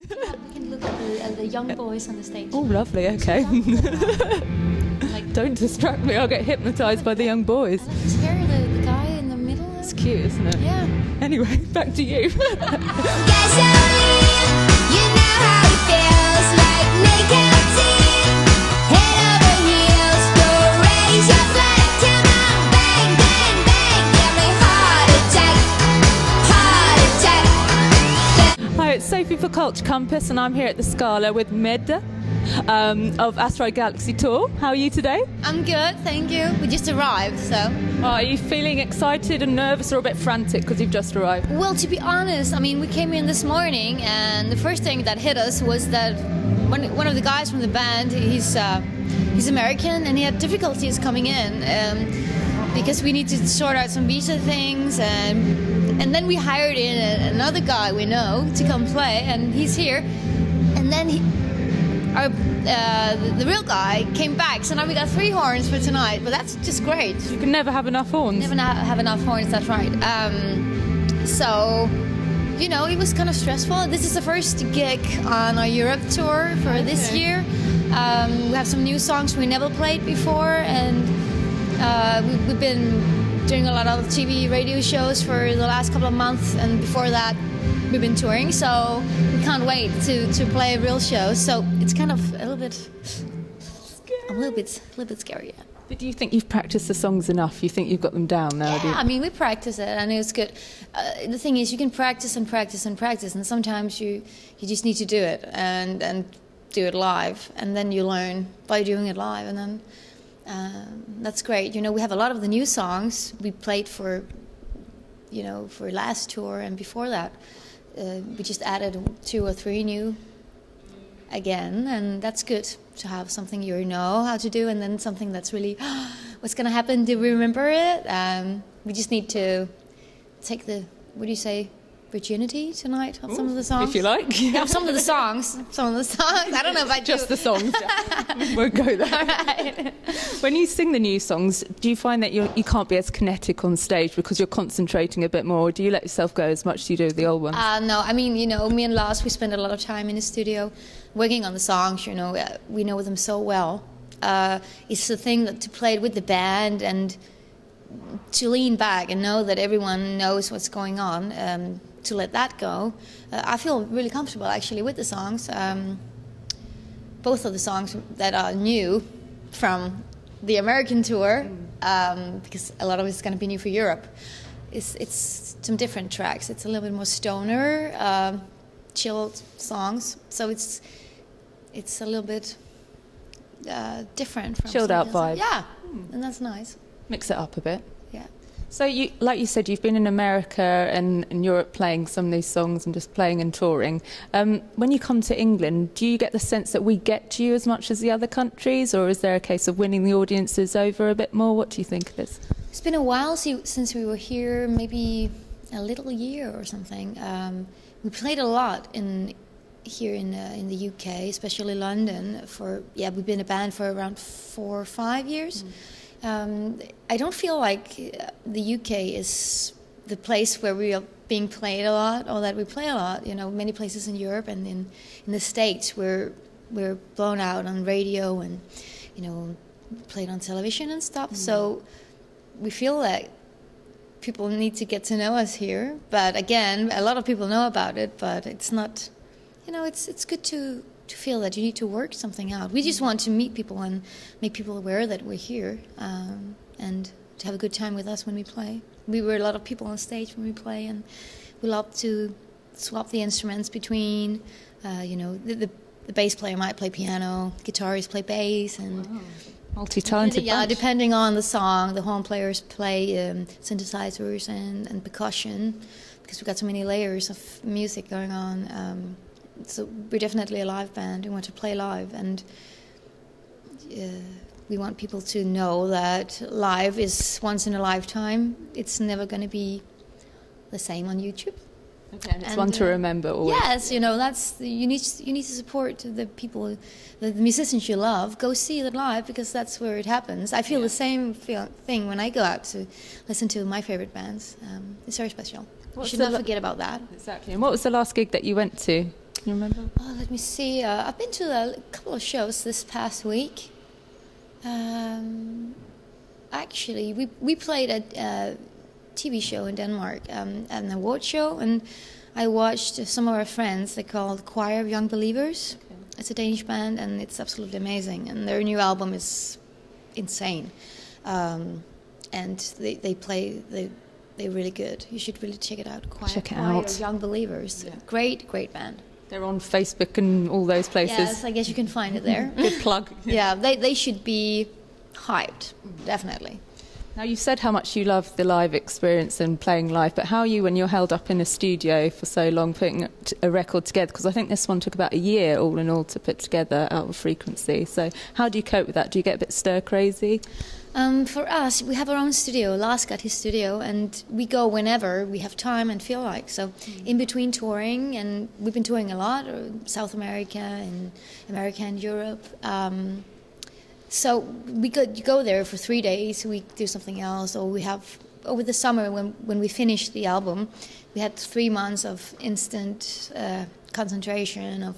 Yeah, we can look at the young boys on the stage. Oh, lovely, okay. Don't distract me, I'll get hypnotised by the young boys. I like his hair, the guy in the middle. It's cute, isn't it? Yeah. Anyway, back to you. Hi, it's Sophie for Culture Compass, and I'm here at the Scala with Medda of Asteroid Galaxy Tour. How are you today? I'm good, thank you. We just arrived, so... Are you feeling excited and nervous or a bit frantic because you've just arrived? Well, to be honest, I mean, we came in this morning and the first thing that hit us was that one of the guys from the band, he's American and he had difficulties coming in because we need to sort out some visa things, and then we hired in another guy we know to come play, and he's here, and then the real guy came back, so now we got 3 horns for tonight, but that's just great. You can never have enough horns. Never have enough horns, that's right. So, you know, it was kind of stressful. This is the first gig on our Europe tour for this year. We have some new songs we never played before, and we've been doing a lot of TV radio shows for the last couple of months, and before that we've been touring, so we can't wait to play a real show. So it's kind of a little bit scary. Yeah. But do you think you've practiced the songs enough? You think you've got them down now? Yeah, I mean, we practice it and it's good. The thing is, you can practice and practice and practice, and sometimes you just need to do it and do it live, and then you learn by doing it live, and then that's great. You know, we have a lot of the new songs we played for last tour, and before that we just added 2 or 3 new again, and that's good to have something you know how to do, and then something that's really what's going to happen, do we remember it? We just need to take the, what do you say, virginity tonight of some of the songs. If you like. Yeah, some of the songs. I don't know if I do. Just the songs. Won't go there. All right. When you sing the new songs, do you find that you can't be as kinetic on stage because you're concentrating a bit more, or do you let yourself go as much as you do with the old ones? No, I mean, you know, me and Lars, we spend a lot of time in the studio working on the songs, you know. We know them so well. It's the thing that to play it with the band and to lean back and know that everyone knows what's going on. To let that go, I feel really comfortable actually with the songs. Both of the songs that are new from the American tour, because a lot of it's going to be new for Europe. It's some different tracks. It's a little bit more stoner, chilled songs. So it's a little bit different from chilled out vibe. Yeah, and that's nice. Mix it up a bit. Yeah. So, like you said, you've been in America and in Europe playing some of these songs and just playing and touring. When you come to England, do you get the sense that we get to you as much as the other countries, or is there a case of winning the audiences over a bit more? What do you think it is? It's been a while since we were here, maybe a little year or something. We played a lot here in the UK, especially London. We've been a band for around 4 or 5 years. I don't feel like the UK is the place where we are being played a lot, or that we play a lot. You know, many places in Europe and in the States we're blown out on radio and, you know, played on television and stuff. So we feel like people need to get to know us here. But again, a lot of people know about it, but it's not, you know, it's good to feel that you need to work something out. We just want to meet people and make people aware that we're here, and to have a good time with us when we play. We were a lot of people on stage when we play, and we love to swap the instruments between, you know, the bass player might play piano, guitarists play bass, and multi-talented bunch. Depending on the song, the horn players play synthesizers and percussion, because we've got so many layers of music going on. So we're definitely a live band. We want to play live, and we want people to know that live is once in a lifetime. It's never going to be the same on YouTube. Okay, and it's one to remember always. Yes, you know, that's you need to support the people, the musicians you love. Go see it live, because that's where it happens. I feel the same thing when I go out to listen to my favorite bands. It's very special. You should not forget about that. Exactly. And what was the last gig that you went to? Can you remember? Oh, let me see. I've been to a couple of shows this past week. Actually, we played a TV show in Denmark, an award show, and I watched some of our friends. They're called Choir of Young Believers. Okay. It's a Danish band, and it's absolutely amazing. And their new album is insane. And they're really good. You should really check it out. Check it out. Choir of Young Believers. Yeah. Great band. They're on Facebook and all those places. Yes, I guess you can find it there. Good plug. Yeah, they should be hyped, definitely. Now, you've said how much you love the live experience and playing live, but how are you when you're held up in a studio for so long putting a record together? Because I think this one took about a year, all in all, to put together Out of Frequency. So how do you cope with that? Do you get a bit stir-crazy? For us, we have our own studio. Lars got his studio, and we go whenever we have time and feel like. So in between touring, and we've been touring a lot, South America and America and Europe. So we go there for 3 days, we do something else, or we have, over the summer when we finished the album, we had 3 months of instant concentration, of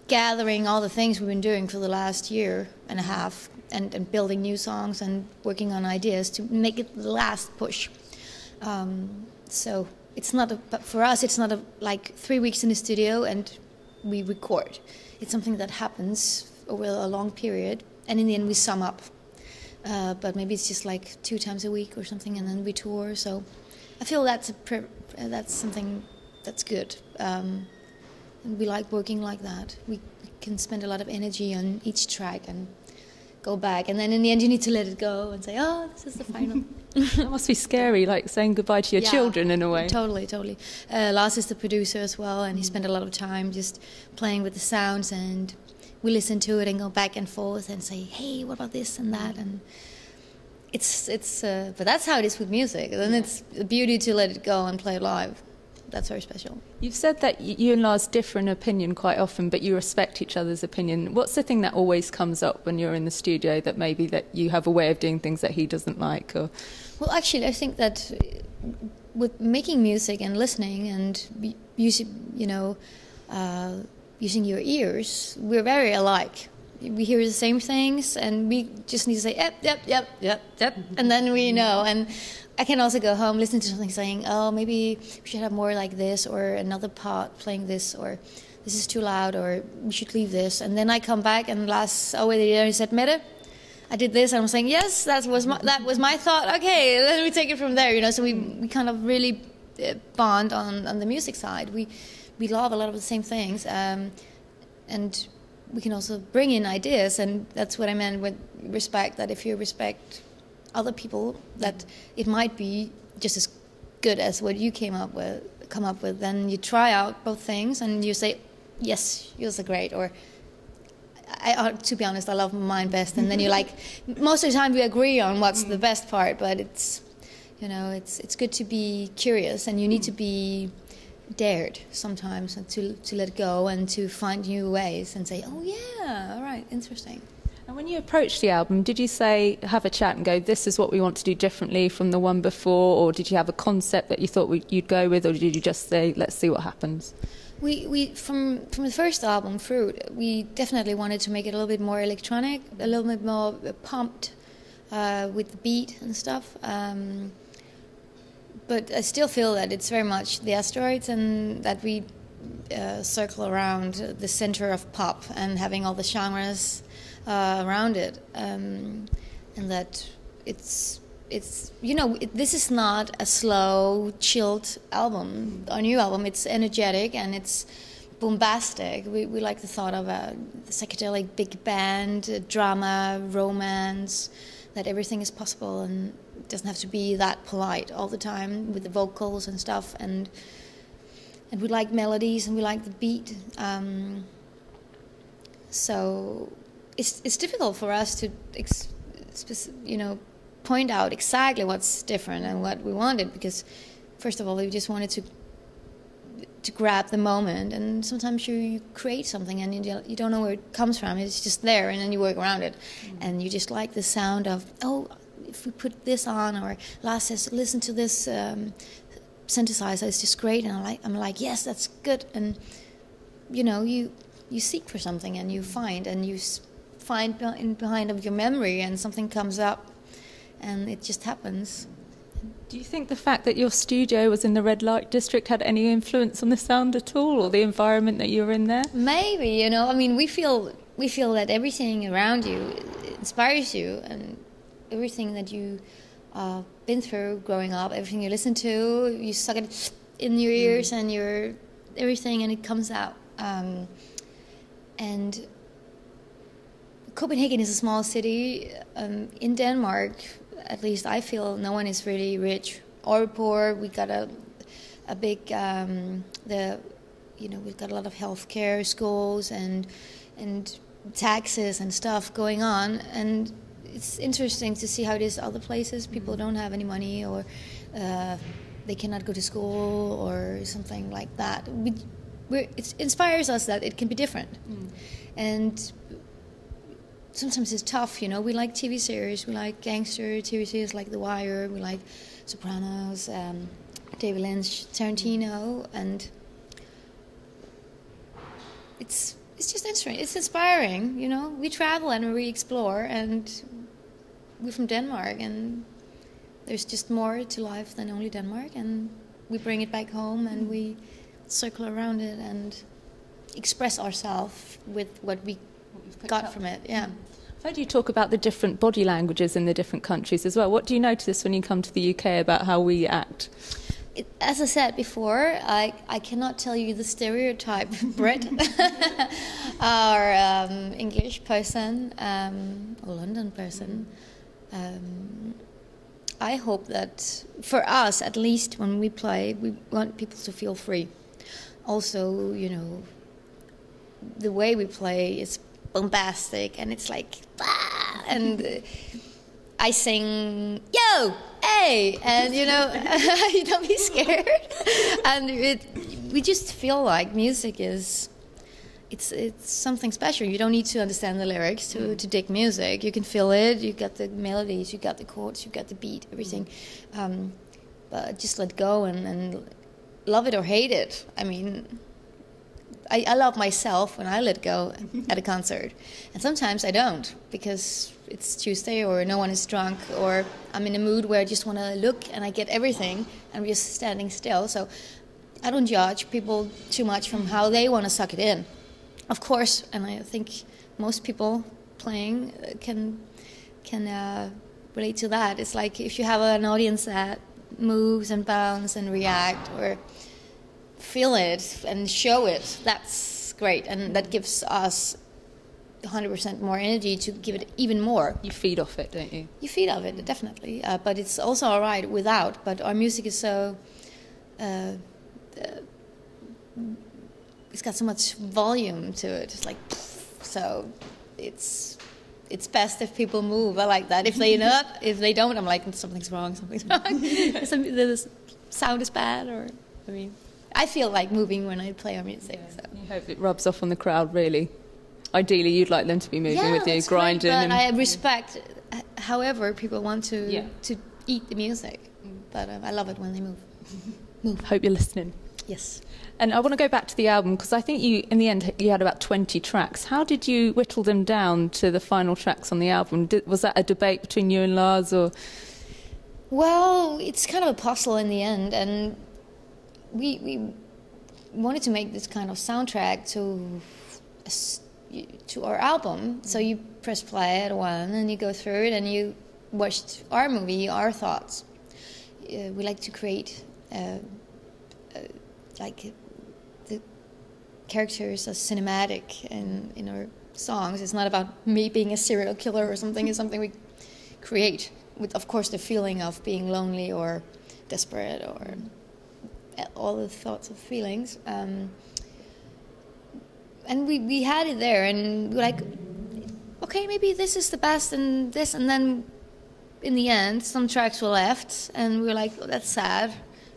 gathering all the things we've been doing for the last year and a half, and building new songs and working on ideas to make it the last push. So it's not but for us it's not like 3 weeks in the studio and we record. It's something that happens over a long period. And in the end, we sum up. But maybe it's just like 2 times a week or something, and then we tour. So I feel that's something that's good. And we like working like that. We can spend a lot of energy on each track and go back. And then in the end, you need to let it go and say, oh, this is the final. That must be scary, like saying goodbye to your children in a way. Totally. Lars is the producer as well, and he spent a lot of time just playing with the sounds, and we listen to it and go back and forth and say, hey, what about this and that? And but that's how it is with music. Then it's the beauty to let it go and play it live. That's very special. You've said that you and Lars differ in opinion quite often, but you respect each other's opinion. What's the thing that always comes up when you're in the studio that maybe that you have a way of doing things that he doesn't like? Or? Well, actually, I think that with making music and listening and using your ears, we're very alike. We hear the same things, and we just need to say, yep, and then we know. And I can also go home, listen to something saying, oh, maybe we should have more like this, or another part playing this, or this is too loud, or we should leave this. And then I come back, and Lars over there, he said, Mette, I did this, and I'm saying, yes, that was my thought. Okay, then we take it from there, So we kind of really bond on the music side. We love a lot of the same things, and we can also bring in ideas, and that's what I meant with respect, that if you respect other people, that it might be just as good as what you come up with, then you try out both things, and you say, yes, yours are great, or to be honest, I love mine best, and then you're like, most of the time we agree on what's the best part, but it's good to be curious, and you need to be dared sometimes to let go and to find new ways and say, oh yeah, all right, interesting. And when you approached the album, did you have a chat and go, this is what we want to do differently from the one before, or did you have a concept that you thought you'd go with, or did you just say, let's see what happens? We from the first album, Fruit, we definitely wanted to make it a little bit more electronic, a little bit more pumped with the beat and stuff. But I still feel that it's very much the Asteroids, and that we circle around the center of pop and having all the genres around it, and that it's this is not a slow, chilled album. Our new album, it's energetic and it's bombastic. We like the thought of a psychedelic big band, drama, romance, that everything is possible and it doesn't have to be that polite all the time with the vocals and stuff. And we like melodies and we like the beat. So it's difficult for us to point out exactly what's different and what we wanted, because first of all we just wanted to grab the moment, and sometimes you create something and you don't know where it comes from, it's just there, and then you work around it. And you just like the sound of, oh, if we put this on, or Lars says listen to this synthesizer, it's just great, and I'm like yes, that's good. And you know, you seek for something and you find, and you find behind of your memory, and something comes up, and it just happens. Do you think the fact that your studio was in the red light district had any influence on the sound at all, or the environment that you were in there? Maybe, you know, I mean, we feel that everything around you inspires you, and everything that you been through growing up, everything you listen to, you suck it in your ears and your everything, and it comes out. And Copenhagen is a small city. In Denmark, at least I feel, no one is really rich or poor. We got a big we've got a lot of healthcare, schools, and taxes and stuff going on, and it's interesting to see how it is other places. People don't have any money, or they cannot go to school or something like that. It inspires us that it can be different. And sometimes it's tough, you know. We like TV series, we like gangster TV series like The Wire, we like Sopranos, David Lynch, Tarantino, and it's just interesting. It's inspiring, you know. We travel and we explore, and we're from Denmark, and there's just more to life than only Denmark, and we bring it back home and we circle around it and express ourselves with what we got from it. Yeah. I've heard you talk about the different body languages in the different countries as well. What do you notice when you come to the UK about how we act? As I said before, I cannot tell you the stereotype Brit or English person or London person. I hope that for us, at least when we play, we want people to feel free. Also, you know, the way we play is bombastic, and it's like, ah, and I sing, yo, hey, and you know, you don't be scared. And we just feel like music is, it's something special. You don't need to understand the lyrics to dig music. You can feel it. You got the melodies, you got the chords, you got the beat, everything. But just let go and love it or hate it. I mean, I love myself when I let go at a concert. And sometimes I don't, because it's Tuesday or no one is drunk, or I'm in a mood where I just want to look and I get everything and I'm just standing still. So I don't judge people too much from how they want to suck it in. Of course, and I think most people playing can relate to that. It's like if you have an audience that moves and bounce and react or feel it and show it, that's great, and that gives us 100% more energy to give it even more. You feed off it, don't you? You feed off it, definitely, but it's also all right without. But our music is so it's got so much volume to it. It's like, so it's best if people move. I like that. If they don't, I'm like, something's wrong. The sound is bad, or I mean, I feel like moving when I play our music. Yeah. So. You hope it rubs off on the crowd, really. Ideally, you'd like them to be moving with you, grinding. Great, but I respect however people want to eat the music. But I love it when they move. Hope you're listening. Yes. And I want to go back to the album, because I think in the end, you had about 20 tracks. How did you whittle them down to the final tracks on the album? Was that a debate between you and Lars, or? Well, it's kind of a puzzle in the end, and we wanted to make this kind of soundtrack to our album. So you press play at one, and you go through it, and you watched our movie, our thoughts. We like to create like the characters as cinematic in our songs. It's not about me being a serial killer or something. It's something we create with, of course, the feeling of being lonely or desperate or all the thoughts of feelings. And we had it there, and we're like, okay, maybe this is the best, and this, and then in the end, some tracks were left, and we were like, oh, that's sad,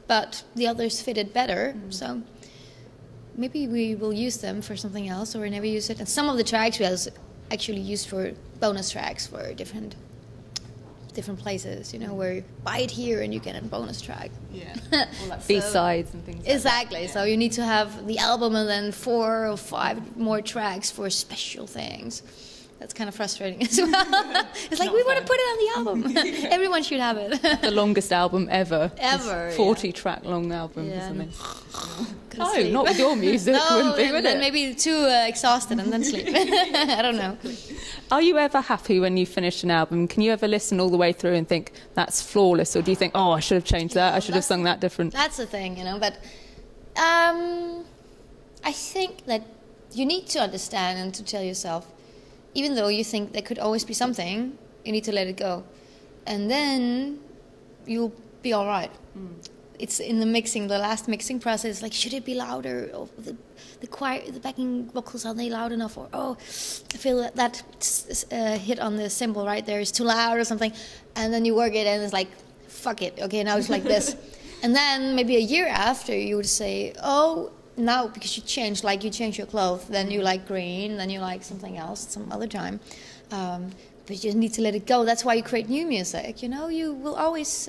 but the others fitted better, so maybe we will use them for something else, or we never use it. And some of the tracks we actually used for bonus tracks for different different places, you know, where you buy it here and you get a bonus track. Yeah. Or like B-sides and things like exactly. that. Yeah. So you need to have the album and then 4 or 5 more tracks for special things. That's kind of frustrating as well. It's like, we want to put it on the album. Everyone should have it. The longest album ever. Ever. 40-track long album, Yeah. isn't it? Couldn't No, sleep. not with your music, No, wouldn't be, would then it? maybe too exhausted and then sleep. I don't know. Are you ever happy when you finish an album? Can you ever listen all the way through and think, that's flawless? Or do you think, oh, I should have changed that, I should have sung that different? That's the thing, you know. But I think that you need to understand and to tell yourself, even though you think there could always be something, you need to let it go. And then you'll be all right. It's in the mixing, the last mixing process, like, should it be louder? Or the choir, the backing vocals, are they loud enough? Or, oh, I feel that hit on the cymbal right there is too loud or something. And then you work it and it's like, fuck it, okay, now it's like this. And then maybe a year after you would say, oh, now because you changed, like you change your clothes, then you like green, then you like something else some other time. But you need to let it go. That's why you create new music, you know? You will always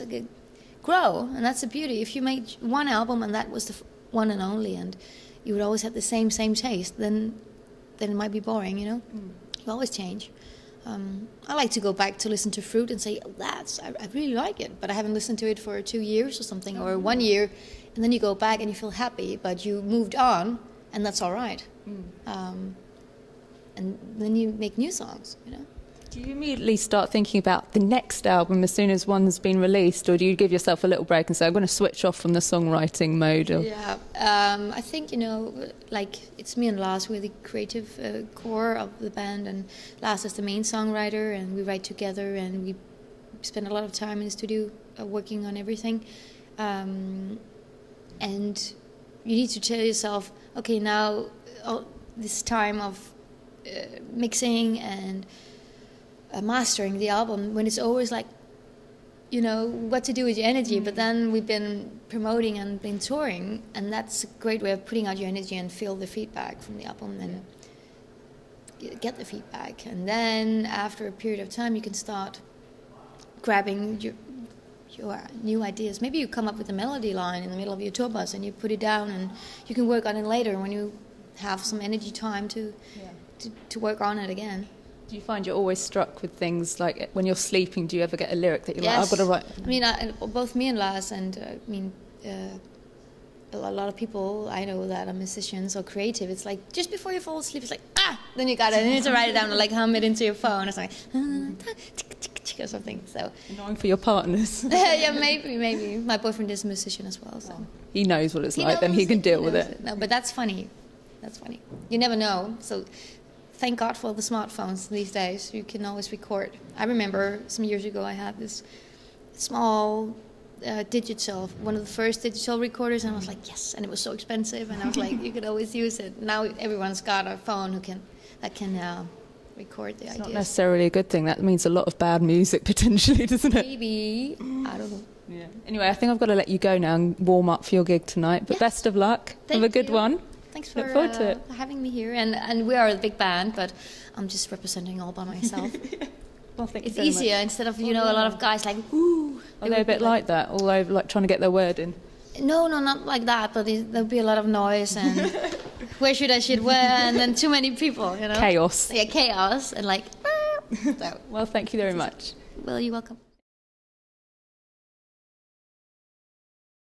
grow, and that's the beauty. If you made one album and that was the one and only, and you would always have the same taste, then it might be boring, you know? You always change. I like to go back to listen to Fruit and say, oh, I really like it, but I haven't listened to it for 2 years or something, or 1 year, and then you go back and you feel happy, but you moved on, and that's all right. And then you make new songs, you know? Do you immediately start thinking about the next album as soon as one's been released, or do you give yourself a little break and say, I'm going to switch off from the songwriting mode? Or... Yeah, I think, you know, like, it's me and Lars, we're the creative core of the band, and Lars is the main songwriter, and we write together, and we spend a lot of time in the studio working on everything. And you need to tell yourself, okay, now this time of mixing and mastering the album, when it's always like, you know, what to do with your energy. But then we've been promoting and been touring, and that's a great way of putting out your energy and feel the feedback from the album and get the feedback. And then after a period of time, you can start grabbing your new ideas. Maybe you come up with a melody line in the middle of your tour bus and you put it down, and you can work on it later when you have some energy time to work on it again. Do you find you're always struck with things like when you're sleeping? Do you ever get a lyric that you're Yes. like, I've got to write? I mean, both me and Lars, and a lot of people I know that are musicians or creative, it's like just before you fall asleep, it's like, then you need to write it down and like hum it into your phone or something, or something. So Annoying for your partners. yeah, maybe. My boyfriend is a musician as well, so He knows what it's like, then he can deal with it. No, but that's funny. You never know. So thank God for the smartphones these days. You can always record. I remember some years ago I had this small digital, one of the first digital recorders, and I was like, yes, and it was so expensive, and I was like, you could always use it. Now everyone's got a phone that can record the ideas. Not necessarily a good thing. That means a lot of bad music potentially, doesn't it? Maybe. I don't know. Yeah. Anyway, I think I've got to let you go now and warm up for your gig tonight. But best of luck. Thank Have a good you. one. Thanks for Look forward to it. having me here. And we are a big band, but I'm just representing all by myself. Well, thank you It's very easier much. instead of, a lot of guys like, woo. Are they a bit like that? All over, like trying to get their word in? No, not like that, but there'll be a lot of noise and where should I sit where, and then too many people, you know? Chaos. Yeah, chaos, and like, so. Well, thank you very much. Well, you're welcome.